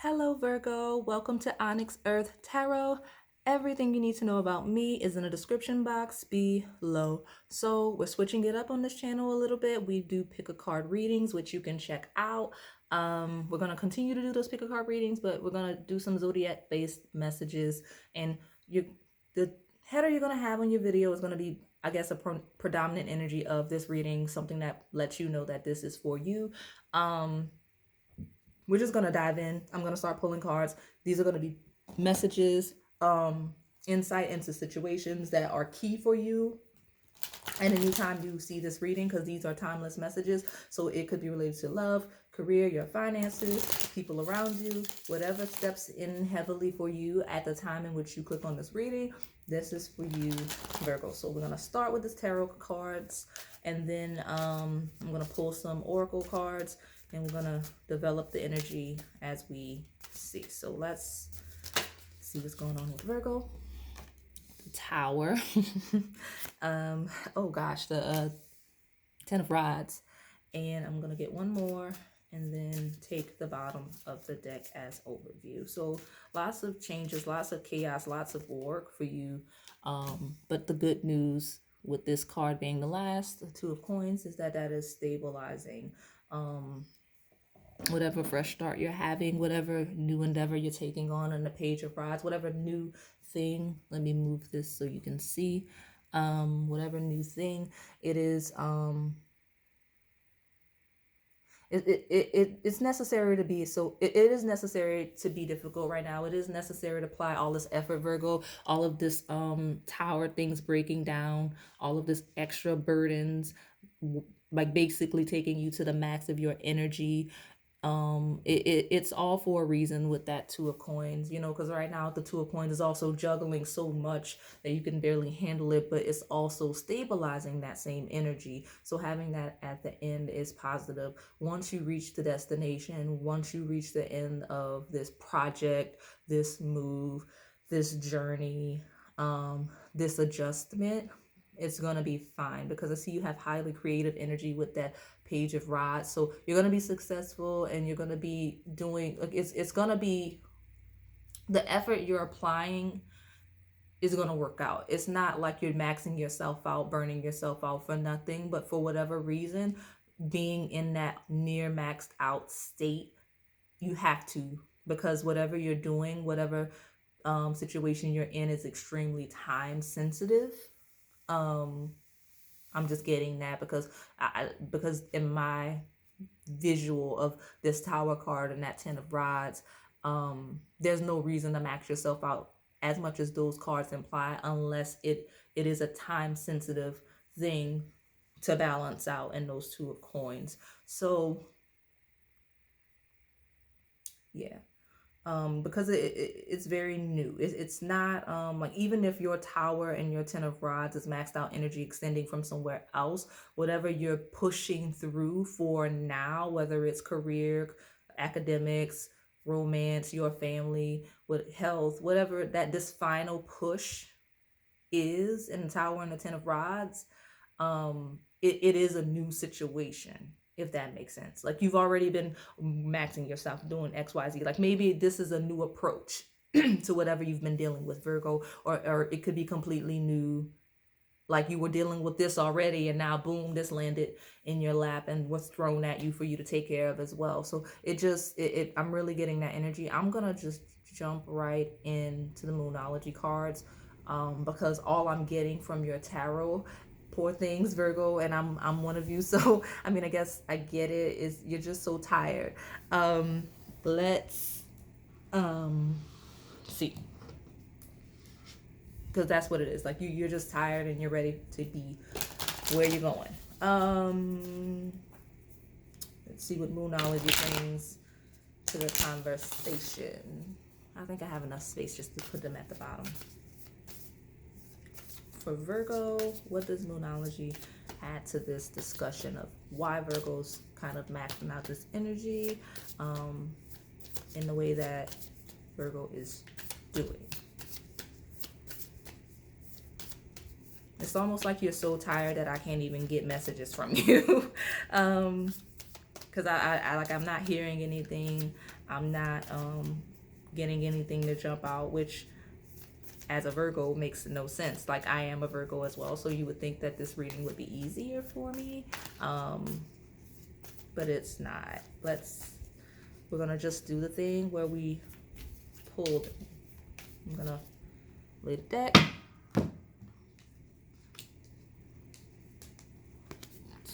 Hello, Virgo. Welcome to OnyxEarth Tarot. Everything you need to know about me is in the description box below. So we're switching it up on this channel a little bit. We do pick a card readings, which you can check out. We're going to continue to do those pick a card readings, but we're going to do some zodiac based messages. And the header you're going to have on your video is going to be, I guess, a predominant energy of this reading, something that lets you know that this is for you. We're just going to dive in. I'm going to start pulling cards. These are going to be messages, insight into situations that are key for you. And anytime you see this reading, because these are timeless messages, so it could be related to love, career, your finances, people around you, whatever steps in heavily for you at the time in which you click on this reading, this is for you, Virgo. So we're going to start with this tarot cards, and then I'm going to pull some oracle cards, and we're going to develop the energy as we see. So let's see what's going on with Virgo. The Tower. Oh gosh, the 10 of Rods. And I'm going to get one more and then take the bottom of the deck as overview. So lots of changes, lots of chaos, lots of work for you. But the good news with this card being the last, the Two of Coins, is that that is stabilizing. Whatever fresh start you're having, whatever new endeavor you're taking on the Page of Rods, whatever new thing, let me move this so you can see, whatever new thing it is, it's necessary to be, so it is necessary to be difficult right now. It is necessary to apply all this effort, Virgo, all of this tower things breaking down, all of this extra burdens, like basically taking you to the max of your energy. It's all for a reason with that Two of Coins, you know, because right now the Two of Coins is also juggling so much that you can barely handle it, but it's also stabilizing that same energy. So having that at the end is positive. Once you reach the destination, once you reach the end of this project, this move, this journey, this adjustment, it's going to be fine, because I see you have highly creative energy with that Page of Rods. So you're going to be successful, and you're going to be doing, like, it's going to be, the effort you're applying is going to work out. It's not like you're maxing yourself out, burning yourself out for nothing, but for whatever reason, being in that near maxed out state, you have to, because whatever you're doing, whatever situation you're in is extremely time sensitive. I'm just getting that because because in my visual of this Tower card and that 10 of Rods, there's no reason to max yourself out as much as those cards imply, unless it is a time sensitive thing to balance out in those Two of Coins. So yeah. Because it's very new. It's not like, even if your Tower and your 10 of Rods is maxed out energy extending from somewhere else, whatever you're pushing through for now, whether it's career, academics, romance, your family, with health, whatever that this final push is in the Tower and the 10 of Rods, it is a new situation, if that makes sense. Like, you've already been maxing yourself doing XYZ. Like, maybe this is a new approach to whatever you've been dealing with, Virgo, or it could be completely new. Like, you were dealing with this already, and now boom, this landed in your lap and was thrown at you for you to take care of as well. So I'm really getting that energy. I'm gonna just jump right into the Moonology cards, because all I'm getting from your tarot, poor things, Virgo, and I'm one of you, so I mean, I guess I get it, is you're just so tired. Let's see, because that's what it is. Like, you're just tired and you're ready to be where you're going. Let's see what Moonology brings to the conversation. I think I have enough space just to put them at the bottom. For Virgo, what does Moonology add to this discussion of why Virgo's kind of maxing out this energy in the way that Virgo is doing? It's almost like you're so tired that I can't even get messages from you. Because I'm not hearing anything. I'm not getting anything to jump out, which as a Virgo makes no sense. Like, I am a Virgo as well, so you would think that this reading would be easier for me, but it's not. We're gonna just do the thing where we pulled. I'm gonna lay the deck.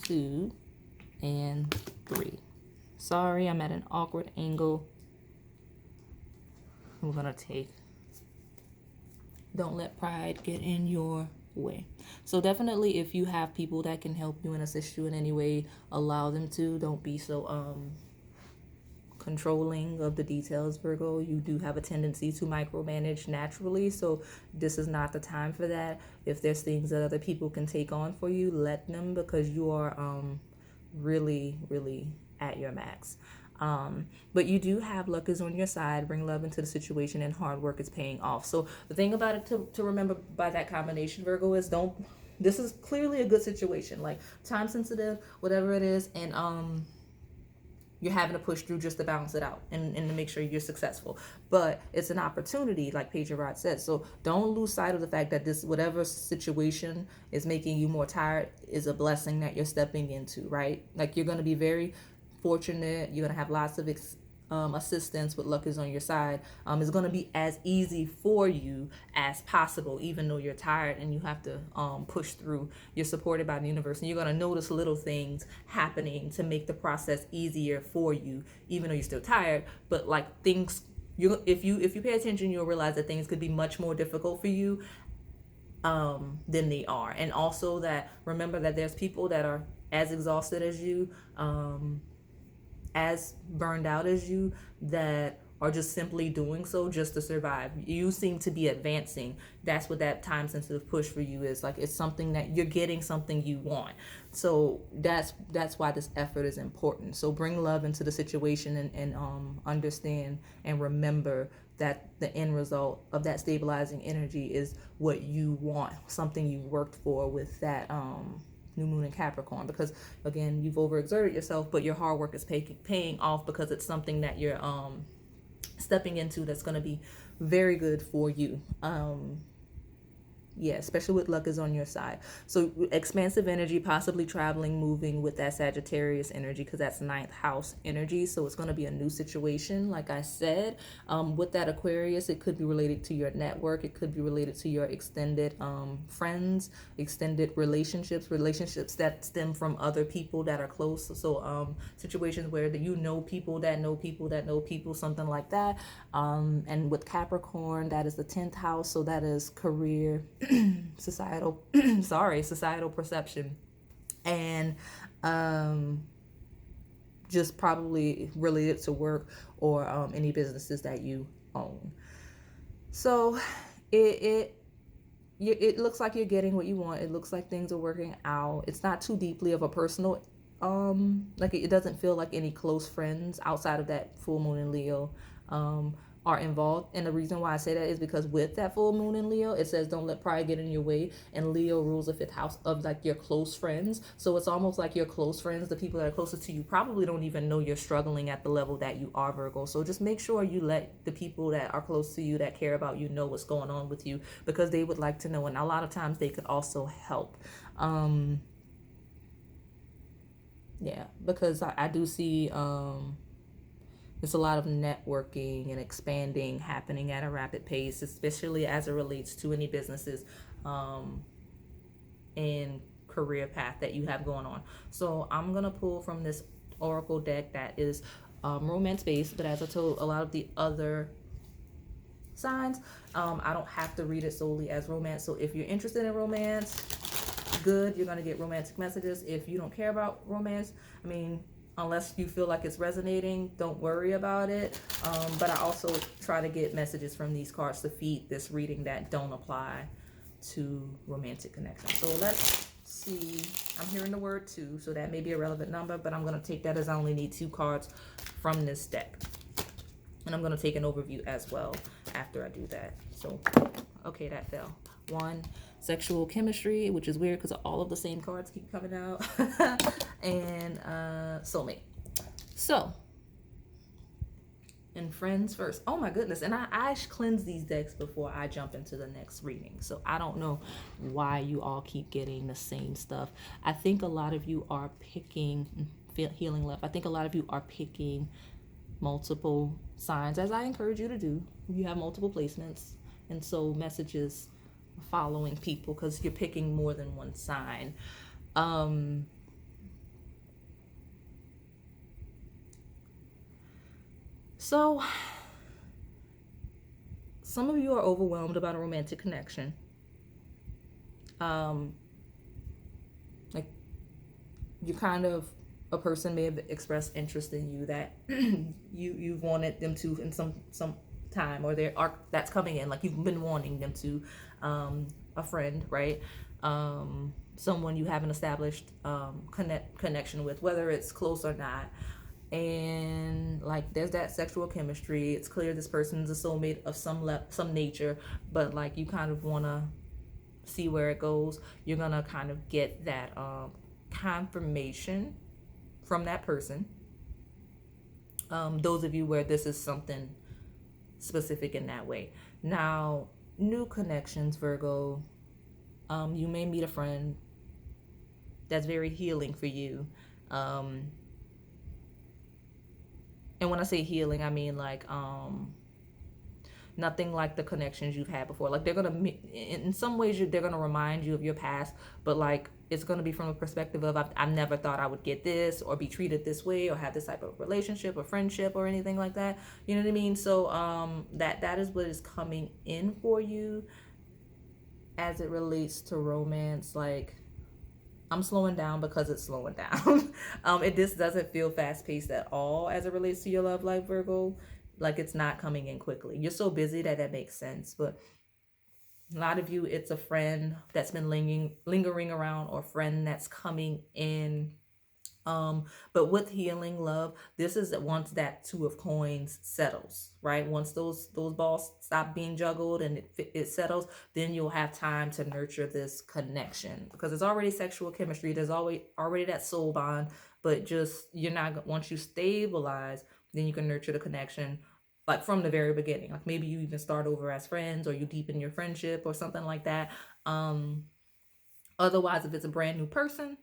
2 and 3. Sorry, I'm at an awkward angle. We're gonna take Don't Let Pride Get in Your Way. So definitely, if you have people that can help you and assist you in any way, allow them to. Don't be so controlling of the details, Virgo. You do have a tendency to micromanage naturally, so this is not the time for that. If there's things that other people can take on for you, let them, because you are really, really at your max. But you do have luck is on your side. Bring love into the situation, and hard work is paying off. So the thing about it to remember by that combination, Virgo, is this is clearly a good situation, like time sensitive, whatever it is, and you're having to push through just to balance it out and to make sure you're successful. But it's an opportunity, like Page of Rods said. So don't lose sight of the fact that this, whatever situation is making you more tired, is a blessing that you're stepping into, right? Like, you're going to be very fortunate. You're going to have lots of assistance with luck is on your side. It's going to be as easy for you as possible, even though you're tired and you have to push through. You're supported by the universe, and you're going to notice little things happening to make the process easier for you, even though you're still tired. But like, things, if you pay attention, you'll realize that things could be much more difficult for you than they are. And also, that remember that there's people that are as exhausted as you, as burned out as you, that are just simply doing so just to survive. You seem to be advancing. That's what that time sensitive push for you is. Like, it's something that you're getting, something you want. So that's why this effort is important. So bring love into the situation, and understand and remember that the end result of that stabilizing energy is what you want, something you worked for with that new moon in Capricorn. Because again, you've overexerted yourself, but your hard work is paying off, because it's something that you're stepping into that's going to be very good for you. Yeah, especially with luck is on your side. So expansive energy, possibly traveling, moving with that Sagittarius energy, because that's 9th house energy. So it's going to be a new situation, like I said. With that Aquarius, it could be related to your network. It could be related to your extended friends, extended relationships that stem from other people that are close. So situations where you know people that know people that know people, something like that. And with Capricorn, that is the 10th house. So that is career, societal perception, and just probably related to work or any businesses that you own. So it looks like you're getting what you want. It looks like things are working out. It's not too deeply of a personal like, it doesn't feel like any close friends outside of that full moon in Leo are involved. And the reason why I say that is because with that full moon in Leo, it says don't let pride get in your way, and Leo rules the 5th house of like your close friends. So it's almost like your close friends, the people that are closest to you, probably don't even know you're struggling at the level that you are, Virgo. So just make sure you let the people that are close to you, that care about you, know what's going on with you, because they would like to know, and a lot of times they could also help. Yeah, because I do see there's a lot of networking and expanding happening at a rapid pace, especially as it relates to any businesses and career path that you have going on. So I'm going to pull from this oracle deck that is romance based, but as I told a lot of the other signs, I don't have to read it solely as romance. So if you're interested in romance, good, you're going to get romantic messages. If you don't care about romance, I mean, unless you feel like it's resonating, don't worry about it. But I also try to get messages from these cards to feed this reading that don't apply to romantic connection. So let's see. I'm hearing the word 2, so that may be a relevant number, but I'm going to take that as I only need 2 cards from this deck. And I'm going to take an overview as well after I do that. So, okay, that fell. 1, sexual chemistry, which is weird because all of the same cards keep coming out. And soulmate. So And friends first. Oh my goodness. And I cleanse these decks before I jump into the next reading. So I don't know why you all keep getting the same stuff. I think a lot of you are picking healing love. I think a lot of you are picking multiple signs, as I encourage you to do. You have multiple placements. And so messages following people because you're picking more than one sign. So some of you are overwhelmed about a romantic connection. Like you kind of, a person may have expressed interest in you that you've wanted them to in some time, or there are that's coming in, like you've been wanting them to, a friend, right? Someone you haven't established connection with, whether it's close or not. And like there's that sexual chemistry. It's clear this person's a soulmate of some nature, but like you kind of want to see where it goes. You're gonna kind of get that confirmation from that person. Those of you where this is something specific in that way. Now, new connections, Virgo. You may meet a friend that's very healing for you. And when I say healing, I mean like nothing like the connections you've had before. Like they're gonna, in some ways, they're gonna remind you of your past, but like it's gonna be from a perspective of I've never thought I would get this or be treated this way or have this type of relationship or friendship or anything like that. You know what I mean? So that is what is coming in for you as it relates to romance. Like I'm slowing down because it's slowing down. This doesn't feel fast paced at all as it relates to your love life, Virgo. Like it's not coming in quickly. You're so busy that makes sense. But a lot of you, it's a friend that's been lingering around, or friend that's coming in. But with healing love, this is once that two of coins settles, right? Once those balls stop being juggled and it settles, then you'll have time to nurture this connection, because it's already sexual chemistry. There's already that soul bond, but just you're not, once you stabilize, then you can nurture the connection like from the very beginning. Like maybe you even start over as friends, or you deepen your friendship or something like that. Otherwise, if it's a brand new person,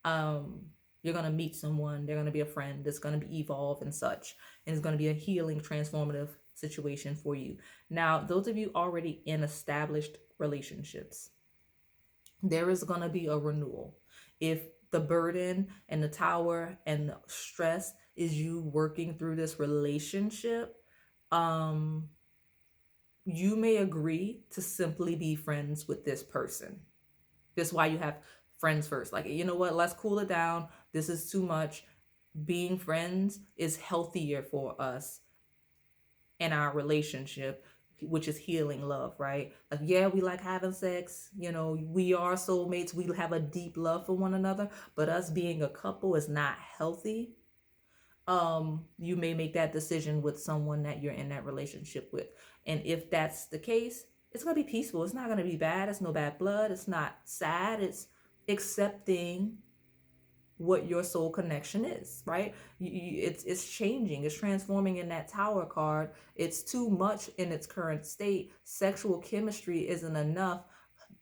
you're going to meet someone, they're going to be a friend that's going to be evolved and such, and it's going to be a healing, transformative situation for you. Now, those of you already in established relationships, there is going to be a renewal. If the burden and the tower and the stress is you working through this relationship, you may agree to simply be friends with this person. That's why you have friends first. Like, you know what, let's cool it down. This is too much. Being friends is healthier for us in our relationship, which is healing love, right? Like, yeah, we like having sex, you know, we are soulmates, we have a deep love for one another, but us being a couple is not healthy. You may make that decision with someone that you're in that relationship with. And if that's the case, it's going to be peaceful. It's not going to be bad. It's no bad blood. It's not sad. It's accepting what your soul connection is, right? It's changing. It's transforming in that tower card. It's too much in its current state. Sexual chemistry isn't enough.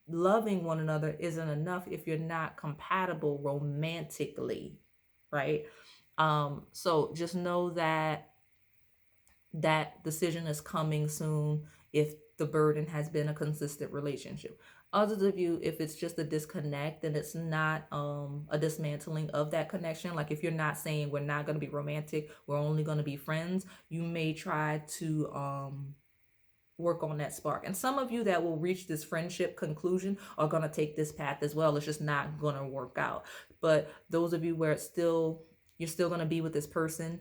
Loving one another isn't enough if you're not compatible romantically, right? So just know that that decision is coming soon if the burden has been a consistent relationship. Others of you, if it's just a disconnect and it's not a dismantling of that connection, like if you're not saying we're not going to be romantic, we're only going to be friends, you may try to work on that spark. And some of you that will reach this friendship conclusion are going to take this path as well. It's just not going to work out. But those of you where it's still, you're still going to be with this person,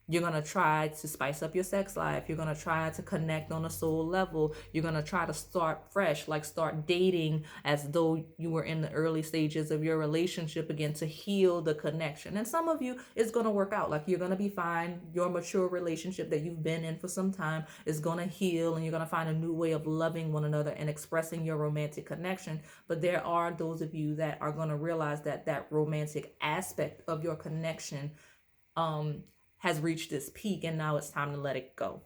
you're going to try to spice up your sex life. You're going to try to connect on a soul level. You're going to try to start fresh, like start dating as though you were in the early stages of your relationship again, to heal the connection. And some of you, it's going to work out. Like you're going to be fine. Your mature relationship that you've been in for some time is going to heal, and you're going to find a new way of loving one another and expressing your romantic connection. But there are those of you that are going to realize that that romantic aspect of your connection has reached its peak and now it's time to let it go.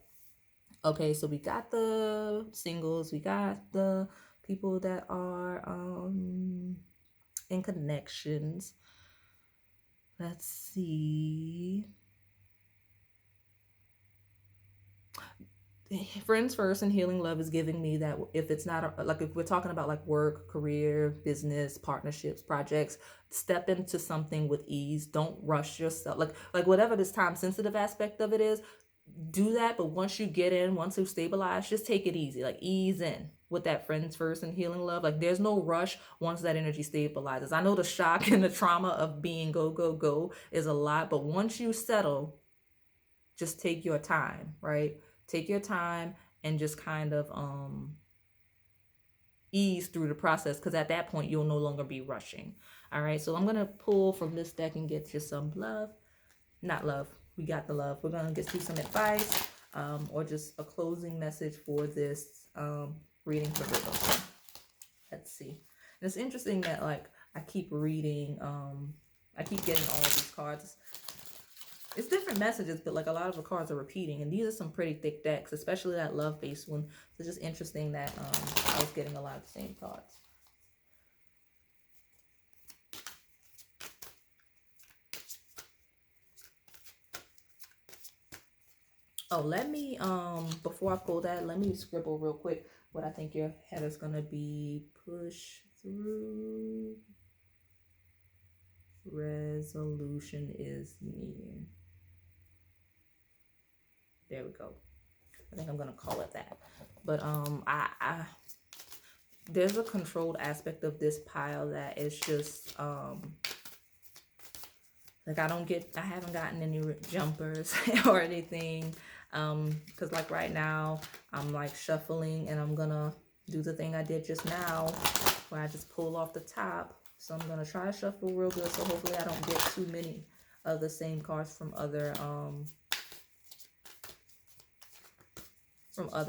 Okay, so we got the singles, we got the people that are in connections. Let's see. Friends first and healing love is giving me that if it's not like, if we're talking about like work, career, business, partnerships, projects, step into something with ease. Don't rush yourself. Like whatever this time sensitive aspect of it is, do that. But once you get in, once you stabilize, just take it easy. Like ease in with that friends first and healing love. Like there's no rush once that energy stabilizes. I know the shock and the trauma of being go go go is a lot, but once you settle, just take your time, right? Take your time and just kind of ease through the process, because at that point you'll no longer be rushing. All right, so I'm gonna pull from this deck and get you some love. Not love, we got the love. We're gonna get you some advice, or just a closing message for this reading for Virgo. Let's see. And it's interesting that like I keep reading, I keep getting all of these cards. It's different messages, but like a lot of the cards are repeating, and these are some pretty thick decks, especially that love-based one. So it's just interesting that I was getting a lot of the same cards. Oh, let me before I pull that, let me scribble real quick what I think your header's gonna be. Push through. Resolution is near. There we go. I think I'm gonna call it that. But I there's a controlled aspect of this pile that is just like I haven't gotten any jumpers or anything, because like right now I'm like shuffling, and I'm gonna do the thing I did just now where I just pull off the top. So I'm gonna try to shuffle real good, so hopefully I don't get too many of the same cards from other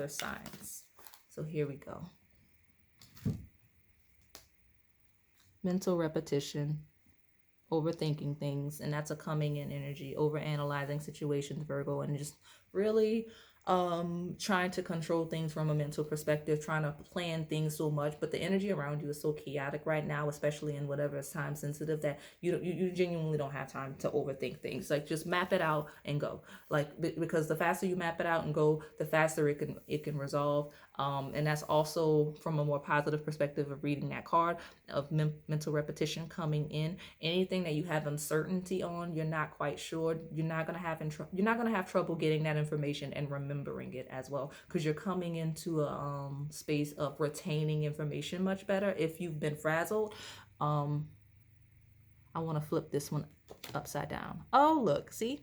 signs. So here we go. Mental repetition, overthinking things, and that's a coming in energy. Over analyzing situations, Virgo, and just really trying to control things from a mental perspective, trying to plan things so much, but the energy around you is so chaotic right now, especially in whatever is time sensitive, that you genuinely don't have time to overthink things. Like just map it out and go. Like because the faster you map it out and go, the faster it can resolve. And that's also from a more positive perspective of reading that card of mental repetition coming in. Anything that you have uncertainty on, you're not quite sure, you're not gonna have trouble getting that information and remembering it as well, because you're coming into a space of retaining information much better if you've been frazzled. I want to flip this one upside down. Oh, look, see,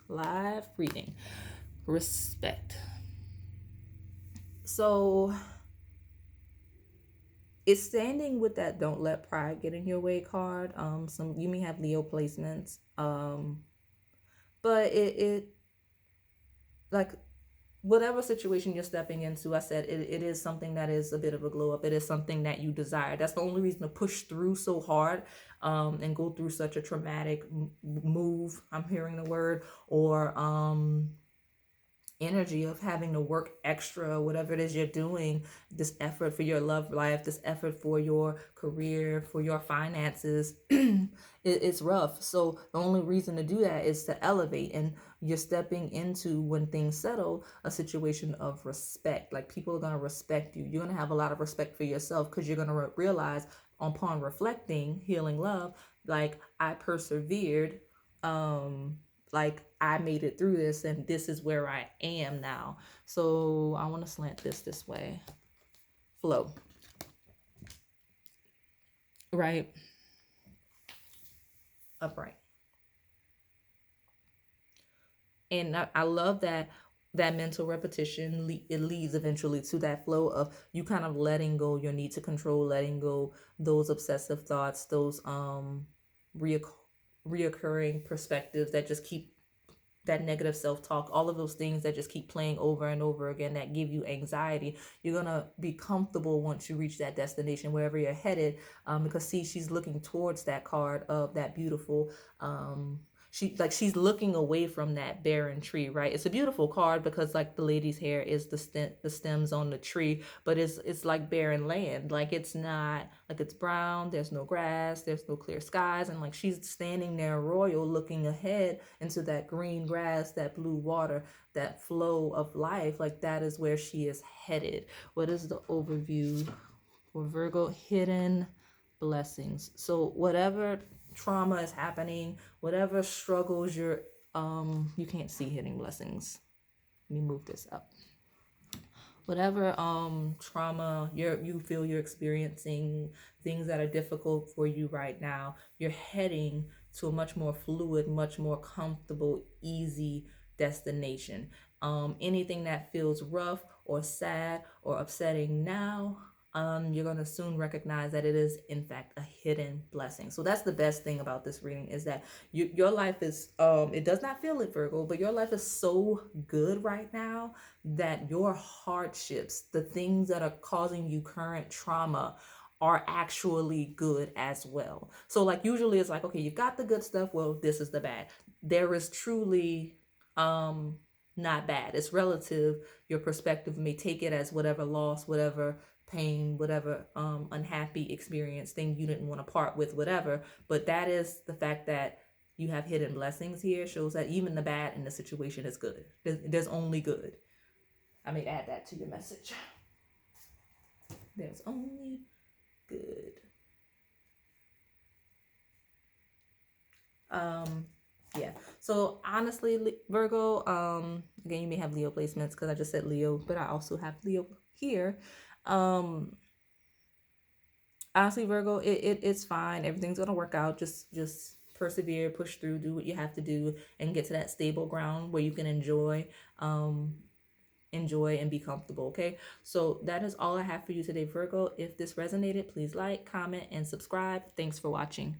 live reading. Respect. So it's standing with that don't let pride get in your way card. Some you may have Leo placements. But it like whatever situation you're stepping into, I said it is something that is a bit of a glow up. It is something that you desire. That's the only reason to push through so hard and go through such a traumatic move. I'm hearing the word, or energy of having to work extra, whatever it is you're doing, this effort for your love life, this effort for your career, for your finances. It's rough. So the only reason to do that is to elevate, and you're stepping into, when things settle, a situation of respect. Like people are going to respect you. You're going to have a lot of respect for yourself, because you're going to realize upon reflecting, healing love, like I persevered, like I made it through this, and this is where I am now. So I want to slant this way. Flow. Right. Upright. And I love that mental repetition, it leads eventually to that flow of you kind of letting go your need to control, letting go those obsessive thoughts, those reoccurring perspectives that just keep that negative self-talk, all of those things that just keep playing over and over again that give you anxiety. You're gonna be comfortable once you reach that destination, wherever you're headed, because see, she's looking towards that card of that beautiful she's looking away from that barren tree, right? It's a beautiful card because like the lady's hair is the stems on the tree, but it's like barren land. Like it's not like it's brown, there's no grass, there's no clear skies, and like she's standing there royal looking ahead into that green grass, that blue water, that flow of life. Like that is where she is headed. What is the overview for Virgo? Hidden blessings. So whatever trauma is happening, whatever struggles you can't see hidden blessings. Let me move this up. Whatever trauma you feel you're experiencing, things that are difficult for you right now, you're heading to a much more fluid, much more comfortable, easy destination. Anything that feels rough or sad or upsetting now, you're going to soon recognize that it is in fact a hidden blessing. So that's the best thing about this reading, is that your life is it does not feel it, Virgo, but your life is so good right now that your hardships, the things that are causing you current trauma, are actually good as well. So like usually it's like, okay, you got the good stuff, well, this is the bad. There is truly not bad. It's relative. Your perspective may take it as whatever loss, whatever pain, whatever unhappy experience, thing you didn't want to part with, whatever. But that is the fact that you have hidden blessings here, shows that even the bad in the situation is good. There's only good. I may add that to your message. There's only good. Yeah. So honestly, Virgo, again, you may have Leo placements because I just said Leo, but I also have Leo here. Honestly, Virgo, it's fine. Everything's gonna work out. Just persevere, push through, do what you have to do, and get to that stable ground where you can enjoy and be comfortable. Okay, so that is all I have for you today, Virgo. If this resonated, please like, comment, and subscribe. Thanks for watching.